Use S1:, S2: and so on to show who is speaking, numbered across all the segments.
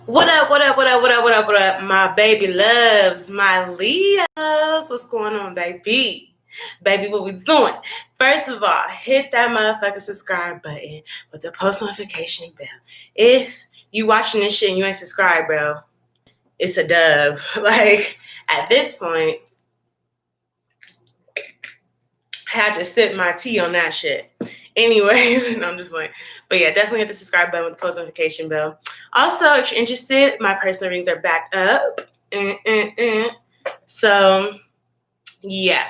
S1: What up, what up, what up, what up, what up, what up, my baby loves, my Leos. What's going on, baby? Baby, what we doing? First of all, hit that motherfucking subscribe button with the post notification bell. If you watching this shit and you ain't subscribed, bro, it's a dub. Like, at this point, I had to sip my tea on that shit. Anyways, and I'm just like, but yeah, definitely hit the subscribe button with the post notification bell. Also, if you're interested, my personal readings are back up. So, yeah.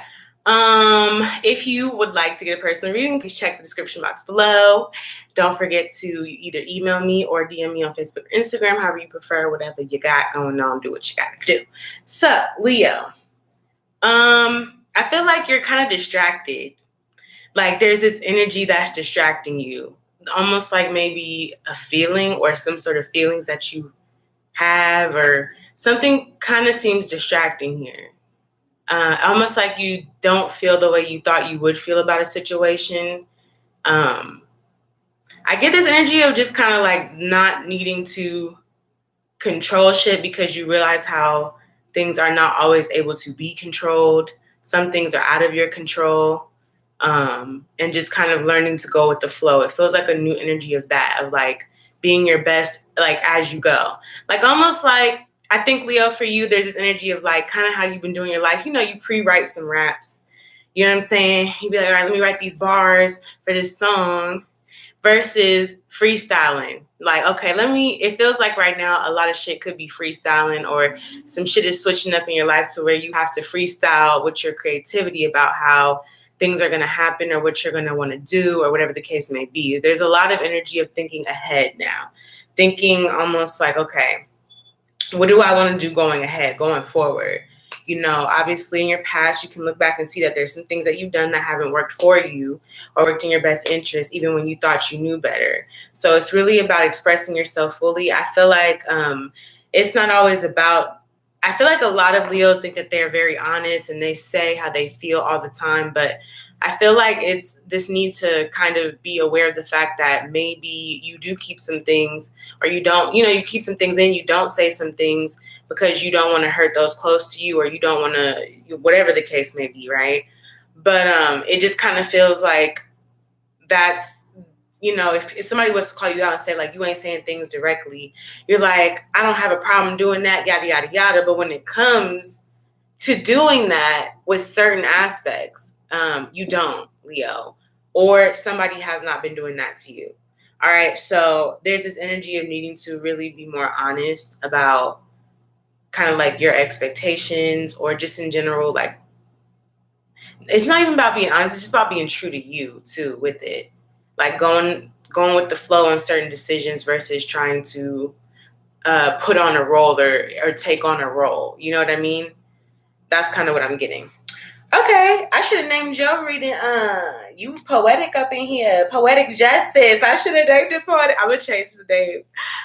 S1: If you would like to get a personal reading, please check the description box below. Don't forget to either email me or DM me on Facebook or Instagram, however you prefer, whatever you got going on, do what you gotta do. So, Leo, I feel like you're kind of distracted. Like there's this energy that's distracting you, almost like maybe a feeling or some sort of feelings that you have, or something kind of seems distracting here. Almost like you don't feel the way you thought you would feel about a situation. I get this energy of just kind of like not needing to control shit because you realize how things are not always able to be controlled. Some things are out of your control. And just kind of learning to go with the flow. It feels like a new energy of that, of like being your best, like as you go. Like almost like, I think, Leo, for you, there's this energy of like kind of how you've been doing your life. You know, you pre-write some raps. You know what I'm saying? You'd be like, all right, let me write these bars for this song versus freestyling. Like, okay, it feels like right now a lot of shit could be freestyling, or some shit is switching up in your life to where you have to freestyle with your creativity about how things are going to happen or what you're going to want to do or whatever the case may be. There's a lot of energy of thinking ahead now, thinking almost like, okay, what do I want to do going ahead, going forward? You know, obviously in your past, you can look back and see that there's some things that you've done that haven't worked for you or worked in your best interest, even when you thought you knew better. So it's really about expressing yourself fully. I feel like it's not always about, I feel like a lot of Leos think that they're very honest and they say how they feel all the time, but I feel like it's this need to kind of be aware of the fact that maybe you do keep some things, or you don't, you keep some things in, you don't say some things because you don't want to hurt those close to you, or you don't want to, whatever the case may be, right? But it just kind of feels like that's, if somebody was to call you out and say, like, you ain't saying things directly, you're like, I don't have a problem doing that, yada, yada, yada. But when it comes to doing that with certain aspects, you don't, Leo, or somebody has not been doing that to you. All right. So there's this energy of needing to really be more honest about kind of like your expectations, or just in general, like, it's not even about being honest. It's just about being true to you too with it. Like going with the flow on certain decisions versus trying to put on a role or take on a role. You know what I mean? That's kind of what I'm getting. Okay, I should have named your reading, you poetic up in here. Poetic Justice. I should have named it poetic. I'm going to change the name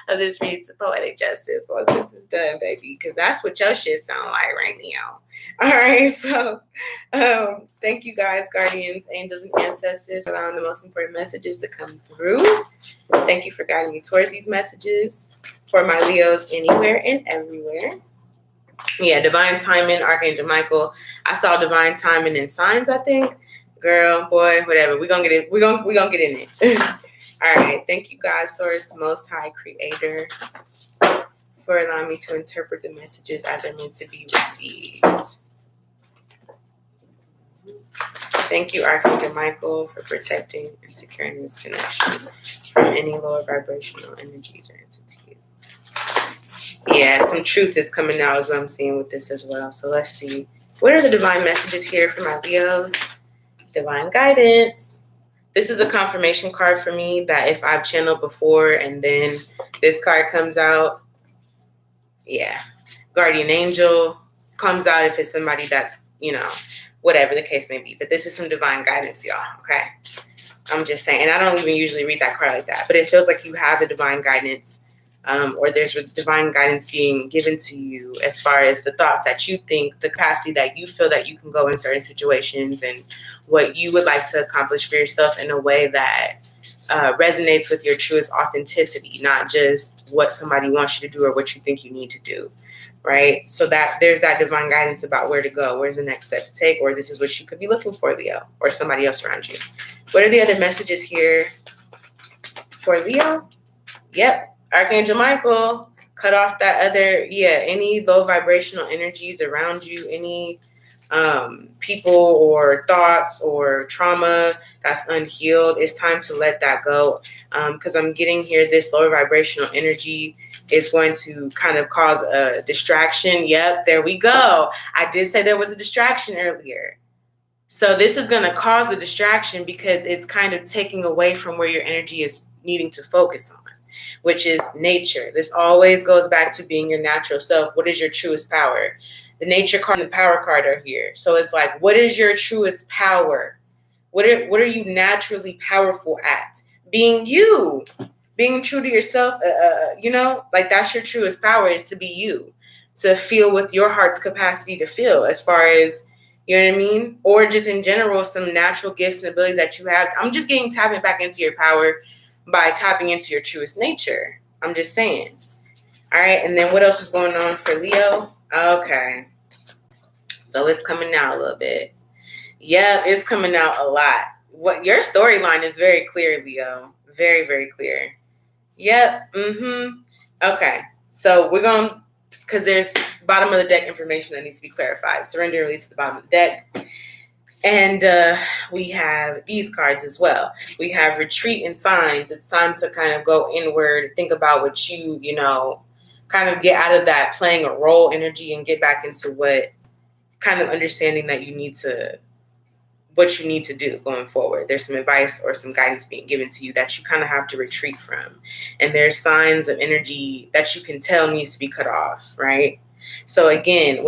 S1: of this reading to Poetic Justice once this is done, baby, because that's what your shit sound like right now. All right, so thank you guys, guardians, angels, and ancestors, for allowing the most important messages to come through. Thank you for guiding me towards these messages for my Leos anywhere and everywhere. Yeah, divine timing, Archangel Michael. I saw divine timing in signs, I think. Girl, boy, whatever. We're gonna get it. We're gonna get in it. All right. Thank you, God, Source, Most High Creator, for allowing me to interpret the messages as they're meant to be received. Thank you, Archangel Michael, for protecting and securing this connection from any lower vibrational energies or entities. Yeah, some truth is coming out is what I'm seeing with this as well. So let's see. What are the divine messages here for my Leos? Divine guidance. This is a confirmation card for me that if I've channeled before and then this card comes out, yeah. Guardian angel comes out if it's somebody that's, whatever the case may be. But this is some divine guidance, y'all, okay? I'm just saying. And I don't even usually read that card like that. But it feels like you have the divine guidance. Or there's divine guidance being given to you as far as the thoughts that you think, the capacity that you feel that you can go in certain situations, and what you would like to accomplish for yourself in a way that resonates with your truest authenticity, not just what somebody wants you to do or what you think you need to do, right? So that there's that divine guidance about where to go, where's the next step to take, or this is what you could be looking for, Leo, or somebody else around you. What are the other messages here for Leo? Yep, Archangel Michael, cut off that other, any low vibrational energies around you, any people or thoughts or trauma that's unhealed. It's time to let that go, because I'm getting here this lower vibrational energy is going to kind of cause a distraction. Yep, there we go. I did say there was a distraction earlier. So this is going to cause a distraction because it's kind of taking away from where your energy is needing to focus on, which is nature. This always goes back to being your natural self. What is your truest power? The nature card and the power card are here. So it's like, what is your truest power? What are you naturally powerful at? Being you, being true to yourself, like that's your truest power, is to be you, to feel with your heart's capacity to feel, as far as, you know what I mean? Or just in general, some natural gifts and abilities that you have. I'm just tapping back into your power by tapping into your truest nature. I'm just saying. All right. And then what else is going on for Leo? Okay. So it's coming out a little bit. Yeah, it's coming out a lot. What your storyline is very clear, Leo. Very, very clear. Yep. Okay. So we're going to, because there's bottom of the deck information that needs to be clarified. Surrender and release at the bottom of the deck. And we have these cards as well. We have retreat and signs. It's time to kind of go inward, think about what you kind of get out of that playing a role energy and get back into what kind of understanding that what you need to do going forward. There's some advice or some guidance being given to you that you kind of have to retreat from. And there's signs of energy that you can tell needs to be cut off, right? So again,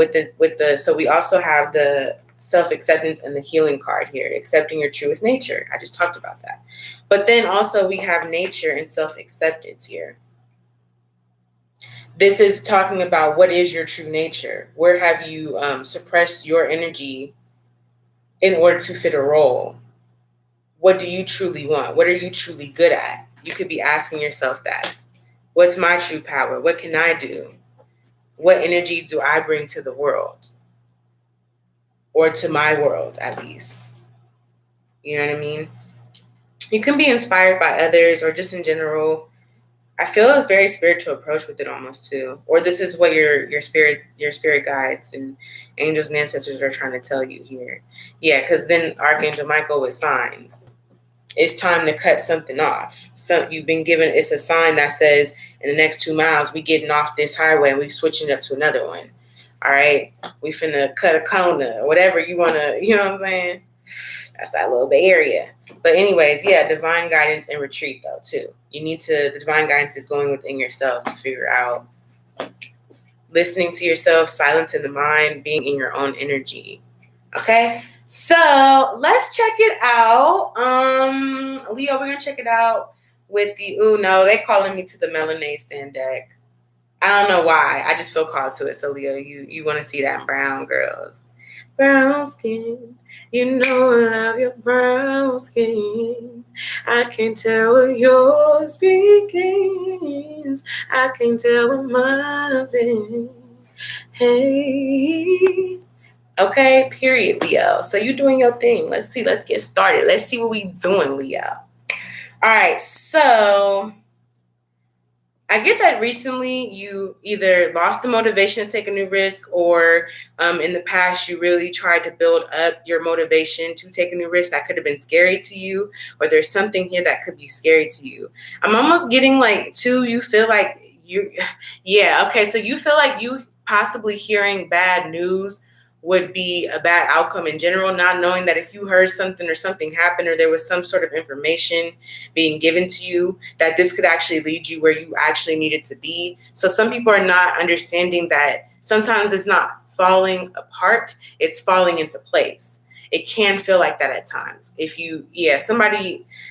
S1: so we also have the self-acceptance and the healing card here, accepting your truest nature. I just talked about that. But then also we have nature and self-acceptance here. This is talking about what is your true nature. Where have you suppressed your energy in order to fit a role? What do you truly want? What are you truly good at? You could be asking yourself that. What's my true power? What can I do? What energy do I bring to the world? Or to my world, at least. You know what I mean? You can be inspired by others or just in general. I feel a very spiritual approach with it almost too. Or this is what your spirit guides and angels and ancestors are trying to tell you here. Yeah, because then Archangel Michael with signs. It's time to cut something off. So you've been given, it's a sign that says in the next 2 miles, we getting off this highway and we switching up to another one. All right, we finna cut a corner or whatever you want to, you know what I'm saying? That's that little Bay Area. But anyways, yeah, divine guidance and retreat though too. The divine guidance is going within yourself to figure out, listening to yourself, silencing the mind, being in your own energy. Okay, so let's check it out. Leo, we're gonna check it out with the, they calling me to the Melanade stand deck. I don't know why. I just feel called to it. So Leo, you want to see that brown girls. Brown skin. You know I love your brown skin. I can tell where yours begins. I can tell where mine's ends. Hey. Okay, period, Leo. So you doing your thing. Let's see. Let's get started. Let's see what we doing, Leo. All right, so I get that recently you either lost the motivation to take a new risk, or in the past you really tried to build up your motivation to take a new risk that could have been scary to you, or there's something here that could be scary to you. I'm almost getting you feel like so you feel like you possibly hearing bad news would be a bad outcome in general, not knowing that if you heard something or something happened or there was some sort of information being given to you, that this could actually lead you where you actually needed to be. So some people are not understanding that sometimes it's not falling apart, it's falling into place. It can feel like that at times.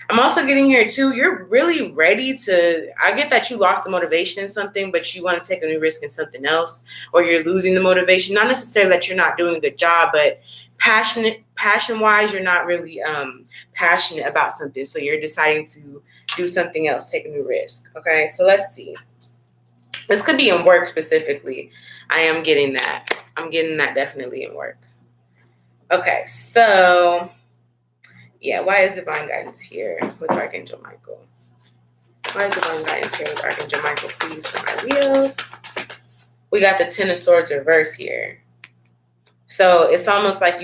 S1: I'm also getting here too, you're really ready to, I get that you lost the motivation in something, but you want to take a new risk in something else, or you're losing the motivation. Not necessarily that you're not doing a good job, but passion-wise, you're not really passionate about something. So you're deciding to do something else, take a new risk. Okay, so let's see. This could be in work specifically. I am getting that. I'm getting that definitely in work. Okay, so yeah, why is divine guidance here with Archangel Michael? Why is divine guidance here with Archangel Michael, please, for my Leos? We got the Ten of Swords reverse here. So it's almost like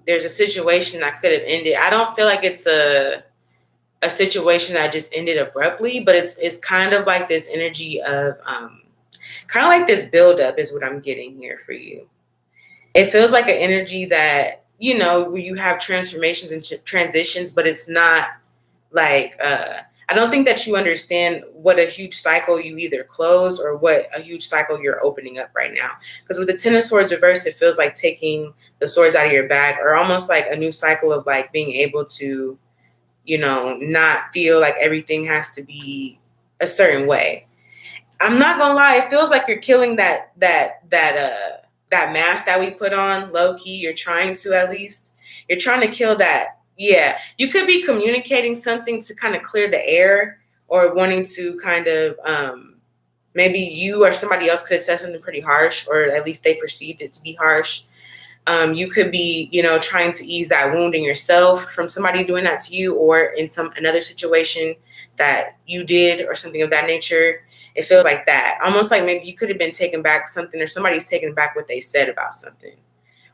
S1: there's a situation that could have ended. I don't feel like it's a situation that just ended abruptly, but it's kind of like this energy of kind of like this buildup is what I'm getting here for you. It feels like an energy that, you know, where you have transformations and transitions, but it's not like, I don't think that you understand what a huge cycle you either close or what a huge cycle you're opening up right now. Because with the Ten of Swords reverse, it feels like taking the swords out of your bag, or almost like a new cycle of like being able to, you know, not feel like everything has to be a certain way. I'm not gonna lie, it feels like you're killing that mask that we put on low key. You're trying to, at least. You're trying to kill that. Yeah. You could be communicating something to kind of clear the air, or wanting to kind of maybe you or somebody else could have said something pretty harsh, or at least they perceived it to be harsh. You could be, you know, trying to ease that wound in yourself from somebody doing that to you, or in another situation that you did, or something of that nature. It feels like that. Almost like maybe you could have been taken back something, or somebody's taken back what they said about something,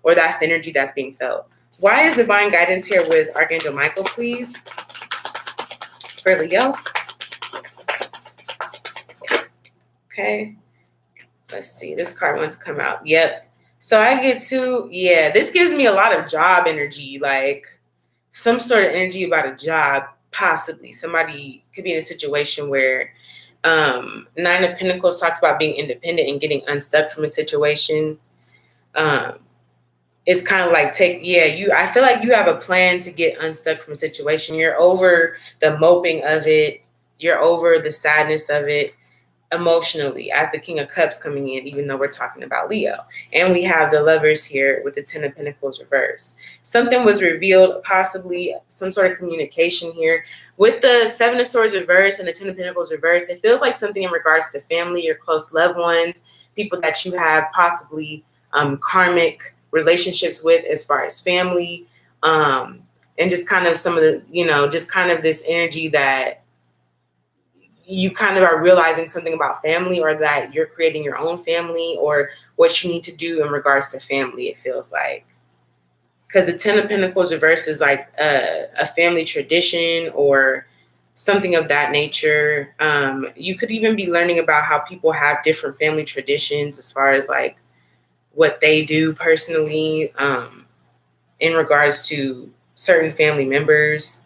S1: or that's the energy that's being felt. Why is divine guidance here with Archangel Michael, please, for Leo? Okay. Let's see. This card wants to come out. Yep. So I get to, yeah, this gives me a lot of job energy, like some sort of energy about a job, possibly. Somebody could be in a situation where Nine of Pentacles talks about being independent and getting unstuck from a situation. It's kind of like I feel like you have a plan to get unstuck from a situation. You're over the moping of it. You're over the sadness of it emotionally, as the King of Cups coming in, even though we're talking about Leo. And we have the Lovers here with the Ten of Pentacles reverse. Something was revealed, possibly some sort of communication here. With the Seven of Swords reverse and the Ten of Pentacles reverse, it feels like something in regards to family, your close loved ones, people that you have possibly karmic relationships with as far as family, and just kind of some of the, you know, just kind of this energy that you kind of are realizing something about family, or that you're creating your own family, or what you need to do in regards to family, it feels like. Because the Ten of Pentacles reverse is like a family tradition or something of that nature. You could even be learning about how people have different family traditions as far as like what they do personally in regards to certain family members.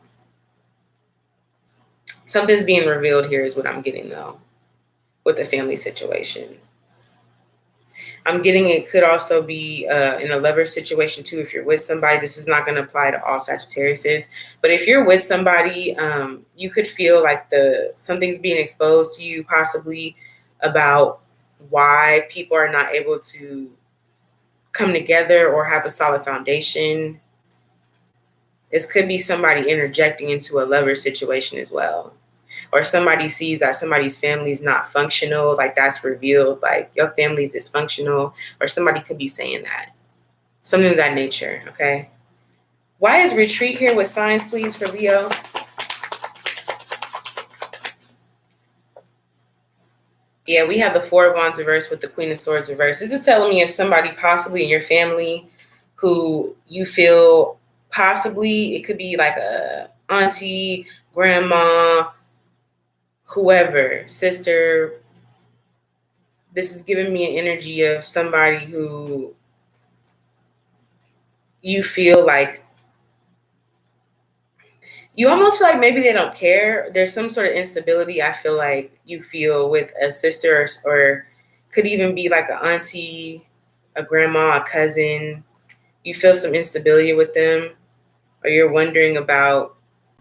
S1: Something's being revealed here is what I'm getting, though, with the family situation. I'm getting it could also be in a lover situation, too, if you're with somebody. This is not going to apply to all Sagittariuses. But if you're with somebody, you could feel like something's being exposed to you, possibly about why people are not able to come together or have a solid foundation. This could be somebody interjecting into a lover situation as well. Or somebody sees that somebody's family is not functional, like that's revealed, like your family is dysfunctional, or somebody could be saying that. Something of that nature, okay? Why is retreat here with signs, please, for Leo? Yeah, we have the Four of Wands reverse with the Queen of Swords reverse. This is telling me if somebody possibly in your family who you feel possibly, it could be like a auntie, grandma, whoever, sister. This is giving me an energy of somebody who you feel like, you almost feel like maybe they don't care. There's some sort of instability I feel like you feel with a sister, or could even be like an auntie, a grandma, a cousin. You feel some instability with them, or you're wondering about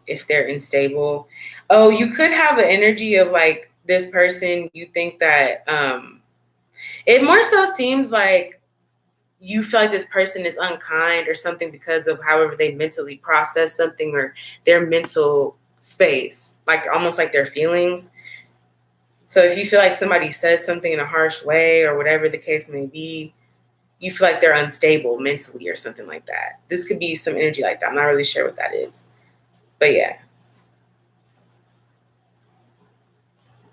S1: if they're unstable. Oh, you could have an energy of like this person, you think that it more so seems like you feel like this person is unkind or something because of however they mentally process something, or their mental space, like almost like their feelings. So if you feel like somebody says something in a harsh way or whatever the case may be, you feel like they're unstable mentally or something like that. This could be some energy like that. I'm not really sure what that is. But yeah.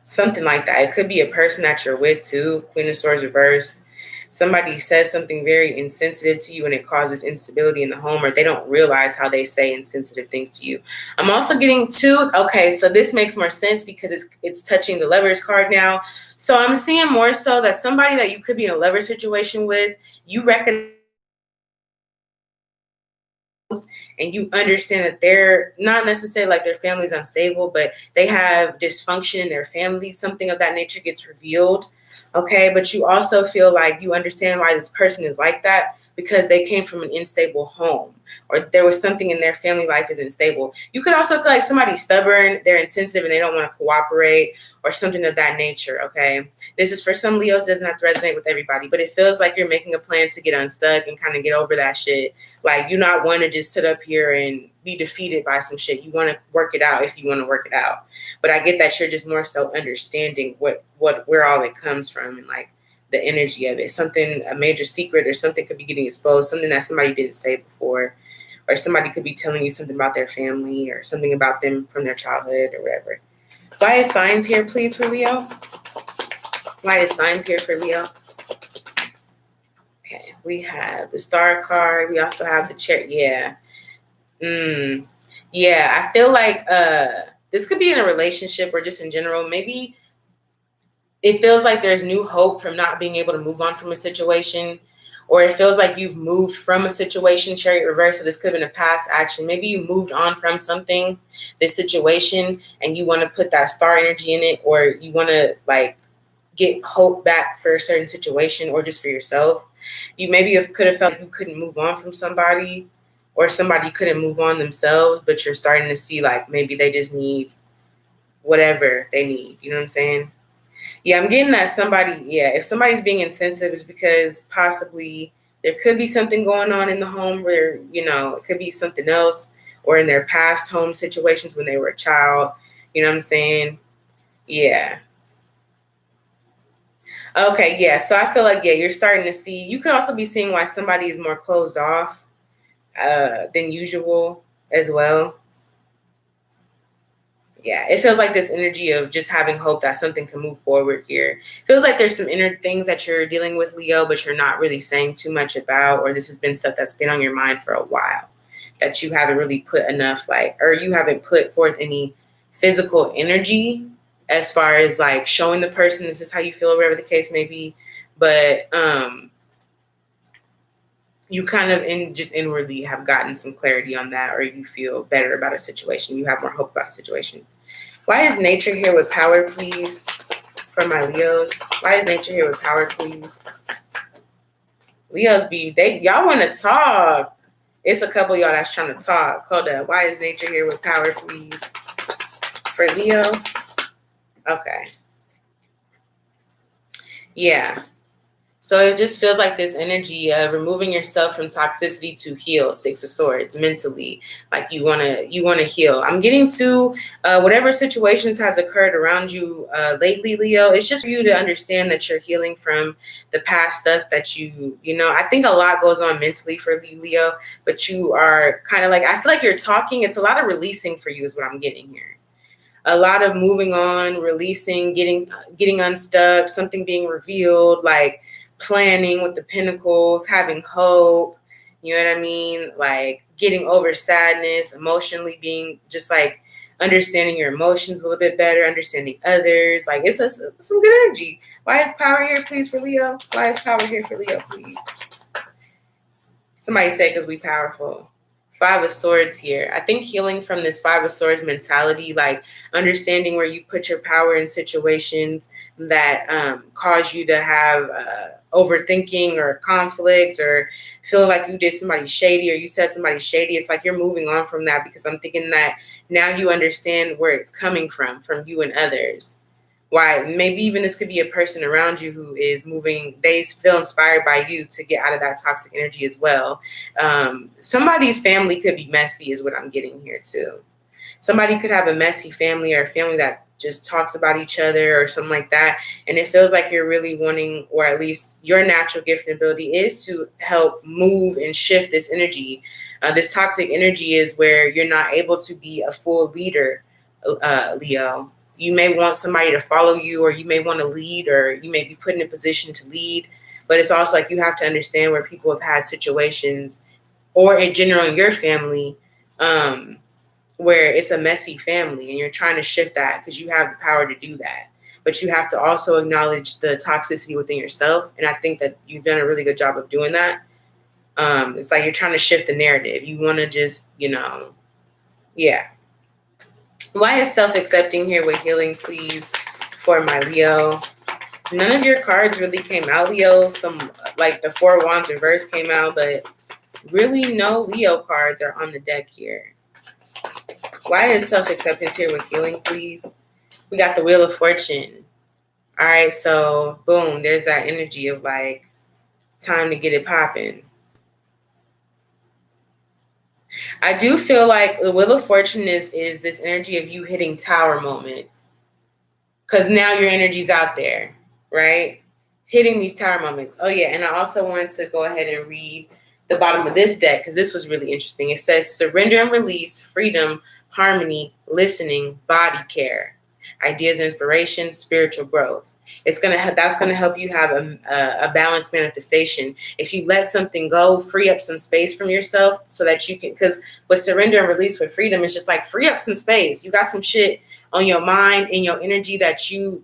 S1: Something like that. It could be a person that you're with too. Queen of Swords reverse. Somebody says something very insensitive to you and it causes instability in the home, or they don't realize how they say insensitive things to you. I'm also getting two. Okay, so this makes more sense because it's touching the Lovers card now. So I'm seeing more so that somebody that you could be in a lover situation with, you recognize and you understand that they're not necessarily like their family's unstable, but they have dysfunction in their family. Something of that nature gets revealed. Okay. But you also feel like you understand why this person is like that because they came from an unstable home or there was something in their family life is unstable. You could also feel like somebody's stubborn, they're insensitive and they don't want to cooperate or something of that nature. Okay. This is for some Leos, it doesn't have to resonate with everybody, but it feels like you're making a plan to get unstuck and kind of get over that shit. Like, you not want to just sit up here and be defeated by some shit. You want to work it out if you want to work it out. But I get that you're just more so understanding where all it comes from and like the energy of it. Something, a major secret or something could be getting exposed, something that somebody didn't say before, or somebody could be telling you something about their family or something about them from their childhood or whatever. Why is signs here, please, for Leo? Why is signs here for Leo? Okay, we have the Star card. We also have the Chariot. Yeah. Yeah, I feel like this could be in a relationship or just in general. Maybe it feels like there's new hope from not being able to move on from a situation, or it feels like you've moved from a situation, Chariot reverse. So this could have been a past action. Maybe you moved on from something, this situation, and you want to put that star energy in it, or you want to like get hope back for a certain situation or just for yourself. You maybe could have felt like you couldn't move on from somebody or somebody couldn't move on themselves, but you're starting to see like maybe they just need whatever they need. You know what I'm saying? Yeah, I'm getting that somebody, yeah, if somebody's being insensitive, it's because possibly there could be something going on in the home where, you know, it could be something else or in their past home situations when they were a child. You know what I'm saying? Yeah. Okay, yeah. So I feel like, yeah, you're starting to see, you could also be seeing why somebody is more closed off than usual as well. Yeah, it feels like this energy of just having hope that something can move forward here. Feels like there's some inner things that you're dealing with, Leo, but you're not really saying too much about, or this has been stuff that's been on your mind for a while that you haven't really put enough, like, or you haven't put forth any physical energy as far as like showing the person this is how you feel, or whatever the case may be. But you kind of just inwardly have gotten some clarity on that, or you feel better about a situation. You have more hope about a situation. Why is nature here with power, please? For my Leos. Why is nature here with power, please? Leos y'all want to talk. It's a couple y'all that's trying to talk. Hold up. Why is nature here with power, please? For Leo? Okay. Yeah. So it just feels like this energy of removing yourself from toxicity to heal. Six of Swords, mentally, like you wanna heal. I'm getting to whatever situations has occurred around you lately, Leo. It's just for you to understand that you're healing from the past stuff that you know. I think a lot goes on mentally for Leo, but you are kind of like, I feel like you're talking. It's a lot of releasing for you, is what I'm getting here. A lot of moving on, releasing, getting unstuck, something being revealed, like planning with the pentacles, having hope, you know what I mean? Like getting over sadness, emotionally being just like understanding your emotions a little bit better, understanding others. Like it's some good energy. Why is power here, please, for Leo? Why is power here for Leo, please? Somebody say because we powerful. Five of Swords here. I think healing from this Five of Swords mentality, like understanding where you put your power in situations that cause you to have overthinking or conflict or feel like you did somebody shady or you said somebody shady. It's like you're moving on from that because I'm thinking that now you understand where it's coming from you and others. Why maybe even this could be a person around you who is moving, they feel inspired by you to get out of that toxic energy as well. Somebody's family could be messy is what I'm getting here too. Somebody could have a messy family or a family that just talks about each other or something like that. And it feels like you're really wanting, or at least your natural gift and ability is to help move and shift this energy. This toxic energy is where you're not able to be a full leader, Leo. You may want somebody to follow you, or you may want to lead, or you may be put in a position to lead. But it's also like you have to understand where people have had situations, or in general in your family, where it's a messy family and you're trying to shift that because you have the power to do that. But you have to also acknowledge the toxicity within yourself. And I think that you've done a really good job of doing that. It's like you're trying to shift the narrative. You want to just, yeah. Why is self-accepting here with healing, please, for my Leo? None of your cards really came out, Leo. Some, like the Four of Wands reverse came out, but really no Leo cards are on the deck here. Why is self-acceptance here with healing, please? We got the Wheel of Fortune. All right, so boom, there's that energy of like time to get it popping. I do feel like the Wheel of Fortune is this energy of you hitting tower moments, because now your energy's out there, right? Hitting these tower moments. Oh yeah, and I also wanted to go ahead and read the bottom of this deck because this was really interesting. It says surrender and release, freedom, harmony, listening, body care, ideas, inspiration, spiritual growth. That's gonna help you have a balanced manifestation. If you let something go, free up some space from yourself so that you can. Because with surrender and release, with freedom, it's just like free up some space. You got some shit on your mind and your energy that you,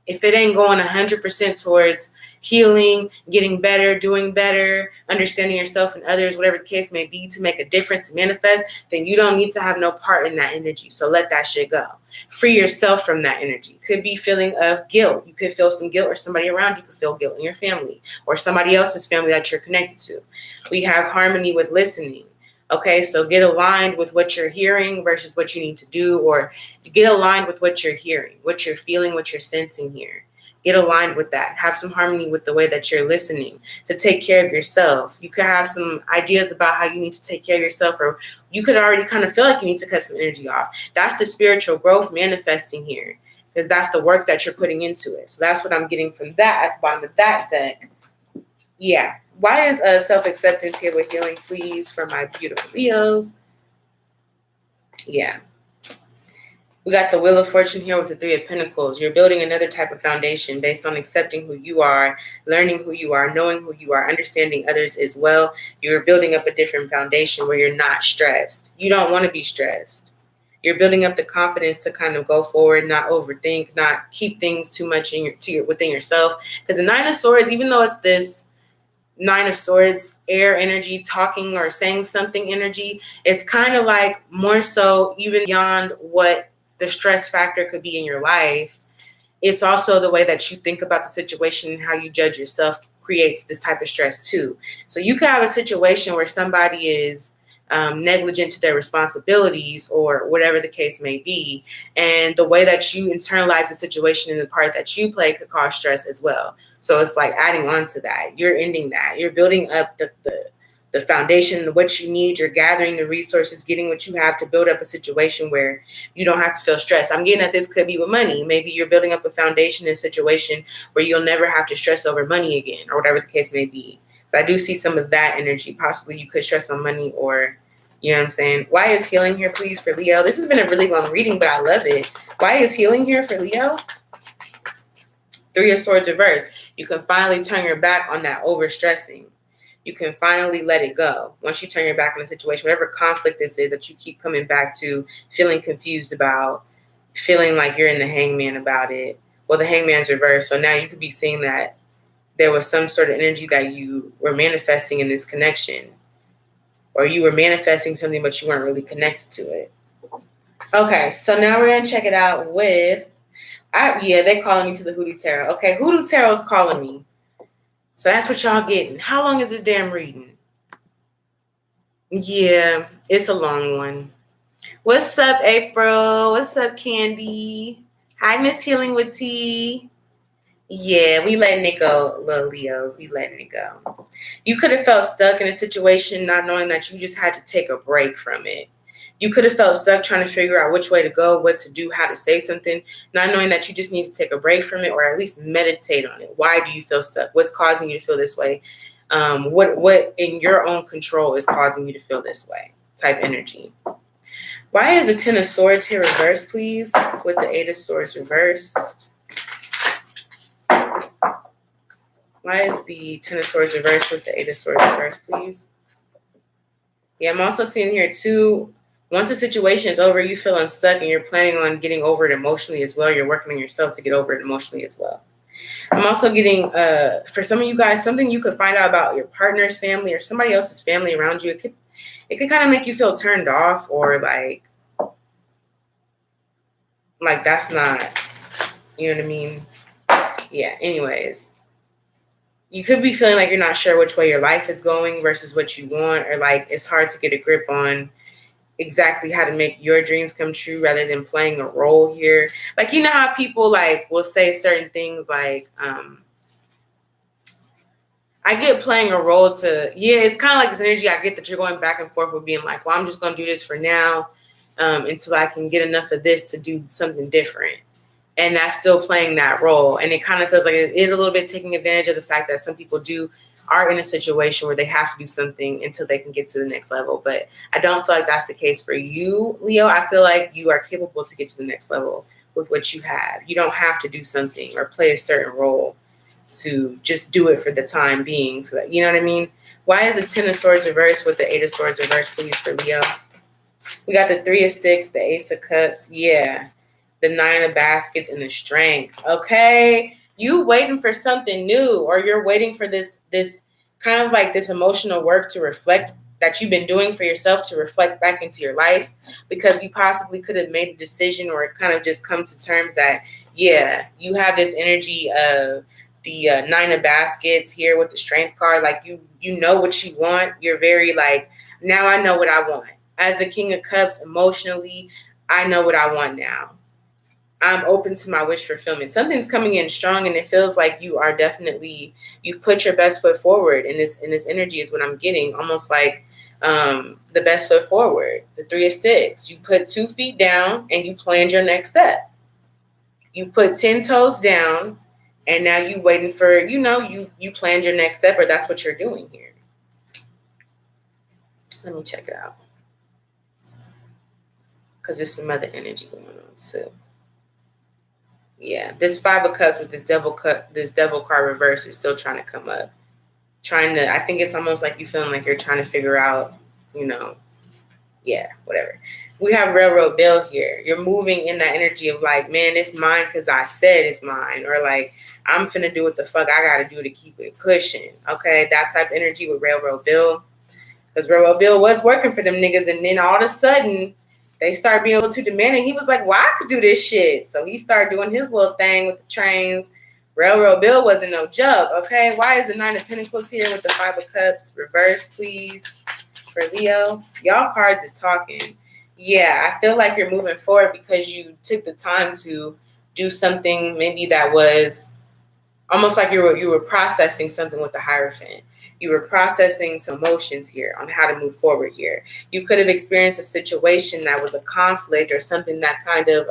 S1: if it ain't going 100% towards healing, getting better, doing better, understanding yourself and others, whatever the case may be, to make a difference, to manifest, then you don't need to have no part in that energy. So let that shit go. Free yourself from that energy. Could be feeling of guilt. You could feel some guilt, or somebody around you could feel guilt in your family or somebody else's family that you're connected to. We have harmony with listening. Okay, so get aligned with what you're hearing versus what you need to do, or get aligned with what you're hearing, what you're feeling, what you're sensing here. Get aligned with that. Have some harmony with the way that you're listening to take care of yourself. You could have some ideas about how you need to take care of yourself, or you could already kind of feel like you need to cut some energy off. That's the spiritual growth manifesting here, because that's the work that you're putting into it. So that's what I'm getting from that at the bottom of that deck. Yeah. Why is self-acceptance here with healing, please, for my beautiful Leos? Yeah. We got the Wheel of Fortune here with the Three of Pentacles. You're building another type of foundation based on accepting who you are, learning who you are, knowing who you are, understanding others as well. You're building up a different foundation where you're not stressed. You don't want to be stressed. You're building up the confidence to kind of go forward, not overthink, not keep things too much within yourself. Because the Nine of Swords, even though it's this Nine of Swords, air energy, talking or saying something energy, it's kind of like more so even beyond what the stress factor could be in your life. It's also the way that you think about the situation and how you judge yourself creates this type of stress too. So you could have a situation where somebody is negligent to their responsibilities or whatever the case may be. And the way that you internalize the situation and the part that you play could cause stress as well. So it's like adding on to that. You're ending that. You're building up the foundation, what you need. You're gathering the resources, getting what you have to build up a situation where you don't have to feel stressed. I'm getting at this could be with money. Maybe you're building up a foundation in a situation where you'll never have to stress over money again, or whatever the case may be. So I do see some of that energy. Possibly you could stress on money, or, you know what I'm saying? Why is healing here, please, for Leo? This has been a really long reading, but I love it. Why is healing here for Leo? Three of Swords reverse. You can finally turn your back on that overstressing. You can finally let it go. Once you turn your back on the situation, whatever conflict this is that you keep coming back to, feeling confused about, feeling like you're in the hangman about it. Well, the hangman's reversed. So now you could be seeing that there was some sort of energy that you were manifesting in this connection, or you were manifesting something, but you weren't really connected to it. Okay, so now we're going to check it out with, they're calling me to the Hoodoo Tarot. Okay, Hoodoo Tarot is calling me. So that's what y'all getting. How long is this damn reading? Yeah, it's a long one. What's up, April? What's up, Candy? Hi, Miss Healing with T. Yeah, we letting it go, little Leos. We letting it go. You could have felt stuck in a situation not knowing that you just had to take a break from it. You could have felt stuck trying to figure out which way to go, what to do, how to say something, not knowing that you just need to take a break from it or at least meditate on it. Why do you feel stuck? What's causing you to feel this way? What in your own control is causing you to feel this way? Type energy. Why is the Ten of Swords here reversed, please? With the Eight of Swords reversed. Why is the Ten of Swords reversed with the Eight of Swords reversed, please? Yeah, I'm also seeing here too, once the situation is over, you feel unstuck and you're planning on getting over it emotionally as well. You're working on yourself to get over it emotionally as well. I'm also getting, for some of you guys, something you could find out about your partner's family or somebody else's family around you. It could kind of make you feel turned off or like that's not, you know what I mean? Yeah, anyways. You could be feeling like you're not sure which way your life is going versus what you want, or like it's hard to get a grip on exactly how to make your dreams come true rather than playing a role here. Like, you know how people like will say certain things like, I get playing a role to, yeah, it's kind of like this energy I get that you're going back and forth with being like, well, I'm just going to do this for now until I can get enough of this to do something different. And that's still playing that role. And it kind of feels like it is a little bit taking advantage of the fact that some people are in a situation where they have to do something until they can get to the next level. But I don't feel like that's the case for you, Leo. I feel like you are capable to get to the next level with what you have. You don't have to do something or play a certain role to just do it for the time being. So that, you know what I mean? Why is the Ten of Swords reversed with the Eight of Swords reversed, please, for Leo? We got the Three of Sticks, the Ace of Cups. Yeah. The Nine of Baskets and the Strength. Okay. You waiting for something new, or you're waiting for this kind of like this emotional work to reflect that you've been doing for yourself to reflect back into your life, because you possibly could have made a decision or kind of just come to terms that, yeah, you have this energy of the Nine of Baskets here with the Strength card. Like you know what you want. You're very like, now I know what I want. As the King of Cups, emotionally, I know what I want now. I'm open to my wish fulfillment. Something's coming in strong, and it feels like you are definitely, you've put your best foot forward in this energy is what I'm getting. Almost like the best foot forward, the Three of Sticks. You put 2 feet down and you planned your next step. You put 10 toes down and now you waiting for, you planned your next step, or that's what you're doing here. Let me check it out. Because there's some other energy going on too. Yeah, this Five of Cups with this devil card reverse is still trying to come up. I think it's almost like you feeling like you're trying to figure out, yeah, whatever. We have Railroad Bill here. You're moving in that energy of like, man, it's mine because I said it's mine. Or like, I'm finna do what the fuck I gotta do to keep it pushing. Okay, that type of energy with Railroad Bill. Because Railroad Bill was working for them niggas, and then all of a sudden, they started being able to demand it. He was like, well, I could do this shit. So he started doing his little thing with the trains. Railroad Bill wasn't no joke, okay? Why is the Nine of Pentacles here with the Five of Cups reversed, please, for Leo? Y'all cards is talking. Yeah, I feel like you're moving forward because you took the time to do something maybe that was almost like you were processing something with the Hierophant. You were processing some emotions here on how to move forward here. You could have experienced a situation that was a conflict or something that kind of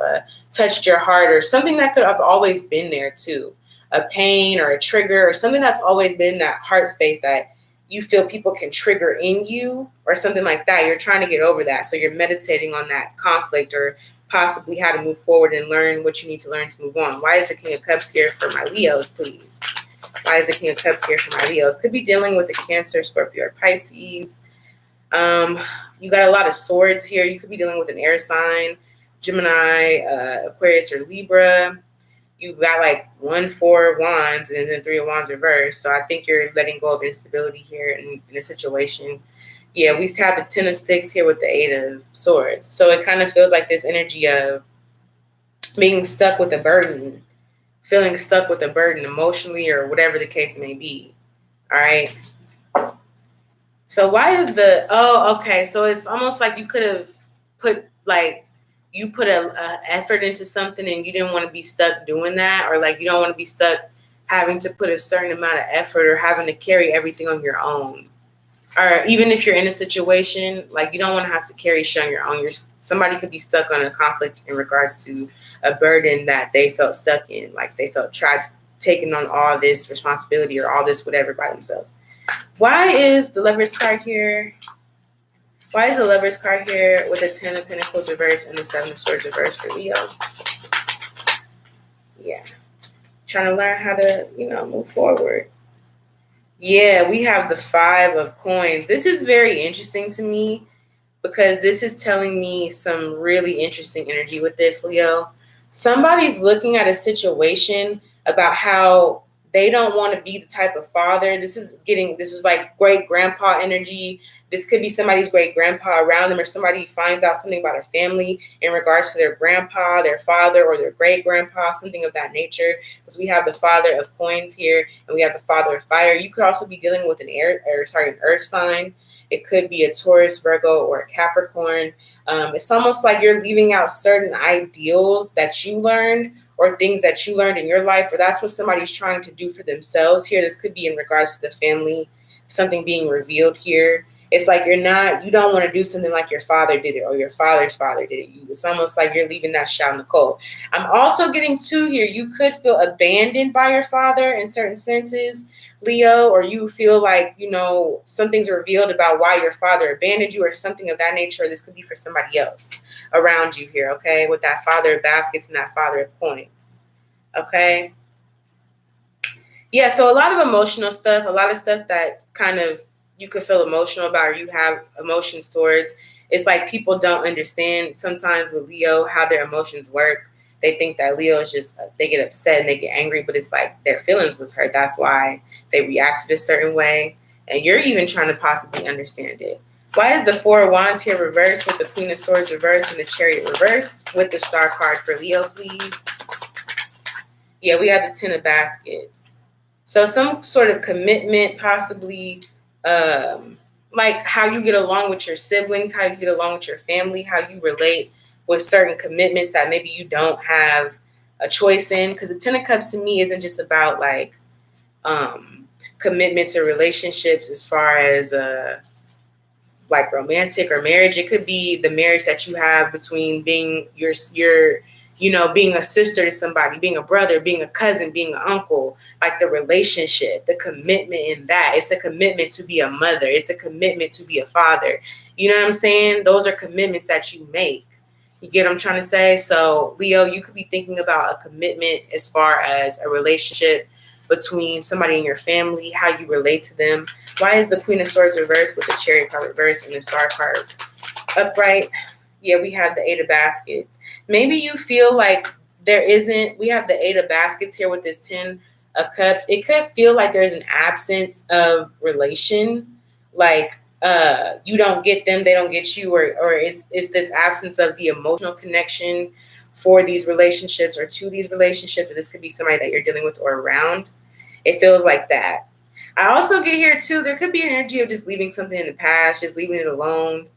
S1: touched your heart, or something that could have always been there too. A pain or a trigger or something that's always been in that heart space that you feel people can trigger in you or something like that. You're trying to get over that. So you're meditating on that conflict or possibly how to move forward and learn what you need to learn to move on. Why is the King of Cups here for my Leos, please? Why is the King of Cups here for my Leos? Could be dealing with a Cancer, Scorpio, or Pisces. You got a lot of swords here. You could be dealing with an air sign, Gemini, Aquarius, or Libra. You got like 1, 4 of Wands and then 3 of Wands reversed. So I think you're letting go of instability here in a situation. Yeah, we have the 10 of Sticks here with the 8 of Swords. So it kind of feels like this energy of being stuck with a burden, feeling stuck with a burden emotionally or whatever the case may be. All right. So why is okay. So it's almost like you could have put a effort into something and you didn't want to be stuck doing that, or like you don't want to be stuck having to put a certain amount of effort or having to carry everything on your own. or even if you're in a situation, like you don't want to have to carry shit on your own. Somebody could be stuck on a conflict in regards to a burden that they felt stuck in, like they felt trapped, taking on all this responsibility or all this whatever by themselves. Why is the Lovers card here? Why is the Lovers card here with the 10 of Pentacles reversed and the 7 of Swords reversed for Leo? Yeah. Trying to learn how to, move forward. Yeah, we have the 5 of Coins. This is very interesting to me because this is telling me some really interesting energy with this, Leo. Somebody's looking at a situation about how they don't want to be the type of father. This is like great grandpa energy. This could be somebody's great grandpa around them, or somebody finds out something about a family in regards to their grandpa, their father, or their great grandpa, something of that nature. Because we have the Father of Coins here, and we have the Father of Fire. You could also be dealing with an earth sign. It could be a Taurus, Virgo, or a Capricorn. It's almost like you're leaving out certain ideals that you learned or things that you learned in your life, or that's what somebody's trying to do for themselves here. This could be in regards to the family, something being revealed here. It's like you don't want to do something like your father did it or your father's father did it. It's almost like you're leaving that shot in the cold. I'm also getting here. You could feel abandoned by your father in certain senses, Leo, or you feel like, something's revealed about why your father abandoned you or something of that nature. Or this could be for somebody else around you here, okay, with that Father of Baskets and that Father of Coins, okay? Yeah, so a lot of emotional stuff, a lot of stuff that kind of you could feel emotional about or you have emotions towards. It's like people don't understand sometimes with Leo how their emotions work. They think that Leo is just, they get upset and they get angry, but it's like their feelings was hurt. That's why they reacted a certain way. And you're even trying to possibly understand it. Why is the 4 of Wands here reversed with the Queen of Swords reversed and the Chariot reversed with the Star card for Leo, please? Yeah, we have the 10 of Baskets. So some sort of commitment, possibly like how you get along with your siblings, how you get along with your family, how you relate with certain commitments that maybe you don't have a choice in. Because the 10 of Cups to me isn't just about like commitments or relationships as far as like romantic or marriage. It could be the marriage that you have between being being a sister to somebody, being a brother, being a cousin, being an uncle, like the relationship, the commitment in that. It's a commitment to be a mother. It's a commitment to be a father. You know what I'm saying? Those are commitments that you make. You get what I'm trying to say? So, Leo, you could be thinking about a commitment as far as a relationship between somebody in your family, how you relate to them. Why is the Queen of Swords reversed with the Chariot card reversed and the Star card upright? Yeah, we have the 8 of Baskets. Maybe you feel like we have the 8 of Baskets here with this 10 of Cups. It could feel like there's an absence of relation, like you don't get them, they don't get you, or it's this absence of the emotional connection for these relationships or to these relationships. Or this could be somebody that you're dealing with or around. It feels like that. I also get here too, there could be an energy of just leaving something in the past, just leaving it alone.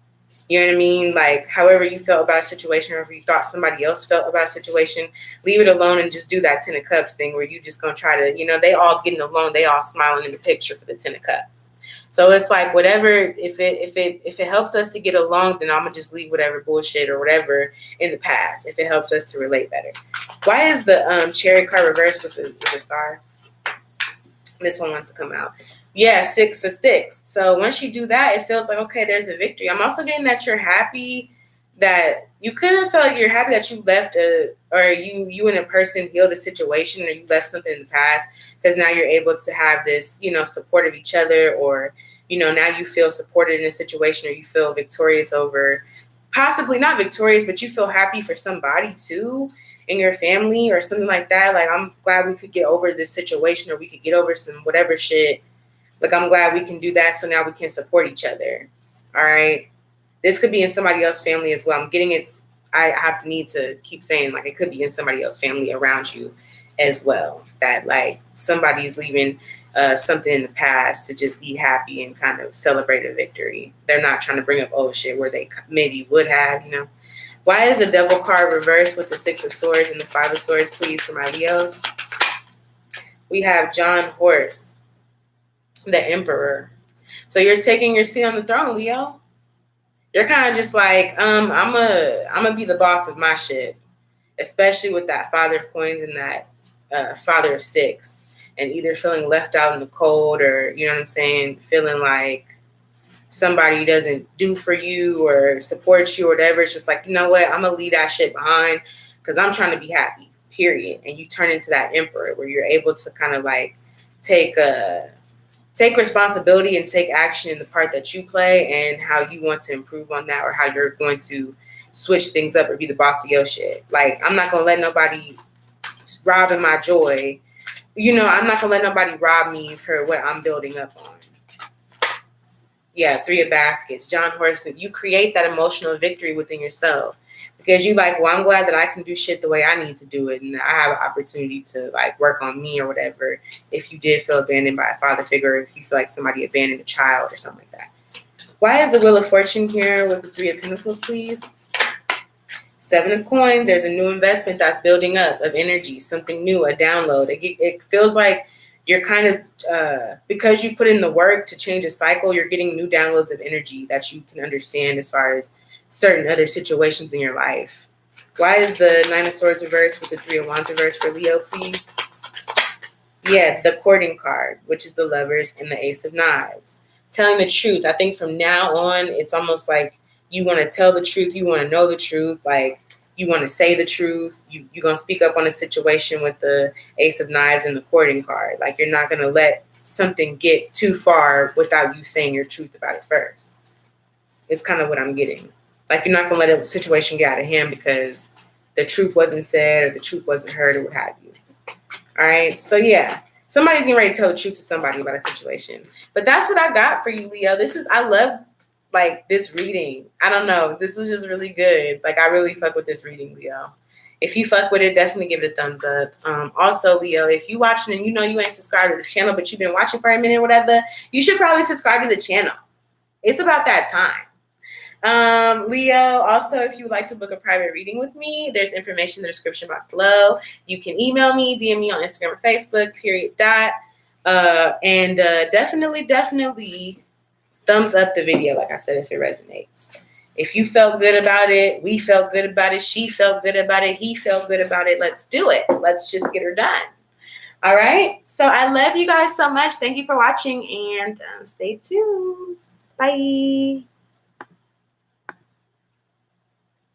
S1: You know what I mean? Like however you felt about a situation, or if you thought somebody else felt about a situation, leave it alone and just do that 10 of Cups thing where you just gonna try to, they all getting along, they all smiling in the picture for the 10 of Cups. So it's like whatever, if it helps us to get along, then I'm gonna just leave whatever bullshit or whatever in the past if it helps us to relate better. Why is the Chariot card reversed with the Star? This one wants to come out. Yeah, 6 of Sticks. So once you do that, it feels like, okay, there's a victory. I'm also getting that you're happy that you could have felt like you're happy that you left or you and a person healed a situation, or you left something in the past, because now you're able to have this, support of each other, or, now you feel supported in a situation, or you feel victorious over, possibly not victorious, but you feel happy for somebody too in your family or something like that. Like, I'm glad we could get over this situation, or we could get over some whatever shit. Like, I'm glad we can do that, so now we can support each other. All right. This could be in somebody else's family as well. I'm getting it. I have to need to keep saying, like, it could be in somebody else's family around you as well. That, like, somebody's leaving something in the past to just be happy and kind of celebrate a victory. They're not trying to bring up old shit where they maybe would have, Why is the Devil card reversed with the 6 of Swords and the 5 of Swords, please, for my Leos? We have John Horse, the Emperor. So you're taking your seat on the throne, Leo. You're kind of just like, I'm gonna be the boss of my shit, especially with that Father of Coins and that Father of Sticks, and either feeling left out in the cold, or you know what I'm saying, feeling like somebody doesn't do for you or support you or whatever. It's just like, you know what, I'm gonna leave that shit behind because I'm trying to be happy, period. And you turn into that emperor where you're able to kind of like take responsibility and take action in the part that you play and how you want to improve on that, or how you're going to switch things up or be the boss of your shit. Like, I'm not gonna let nobody robbing my joy. You know, I'm not gonna let nobody rob me for what I'm building up on. Yeah, 3 of baskets. John Horson, you create that emotional victory within yourself because you like, well, I'm glad that I can do shit the way I need to do it, and I have an opportunity to like work on me or whatever. If you did feel abandoned by a father figure, if you feel like somebody abandoned a child or something like that. Why is the Wheel of Fortune here with the 3 of Pentacles, please? 7 of Coins. There's a new investment that's building up of energy, something new, a download. It feels like you're kind of, because you put in the work to change a cycle, you're getting new downloads of energy that you can understand as far as certain other situations in your life. Why is the 9 of Swords reversed with the 3 of Wands reversed for Leo, please? Yeah, the courting card, which is the Lovers, and the Ace of Knives. Telling the truth. I think from now on, it's almost like you want to tell the truth. You want to know the truth. Like, you want to say the truth. You're going to speak up on a situation with the Ace of Knives and the courting card. Like, you're not going to let something get too far without you saying your truth about it first. It's kind of what I'm getting. Like, you're not going to let a situation get out of hand because the truth wasn't said or the truth wasn't heard or what have you. All right. So, yeah, somebody's getting ready to tell the truth to somebody about a situation. But that's what I got for you, Leo. I love like this reading. I don't know. This was just really good. Like, I really fuck with this reading, Leo. If you fuck with it, definitely give it a thumbs up. Also, Leo, if you watching and you know you ain't subscribed to the channel, but you've been watching for a minute or whatever, you should probably subscribe to the channel. It's about that time. Leo, also, if you would like to book a private reading with me, there's information in the description box below. You can email me, DM me on Instagram or Facebook, and definitely thumbs up the video, like I said, if it resonates. If you felt good about it, we felt good about it, she felt good about it, he felt good about it, let's do it. Let's just get her done. All right? So I love you guys so much. Thank you for watching, and stay tuned. Bye.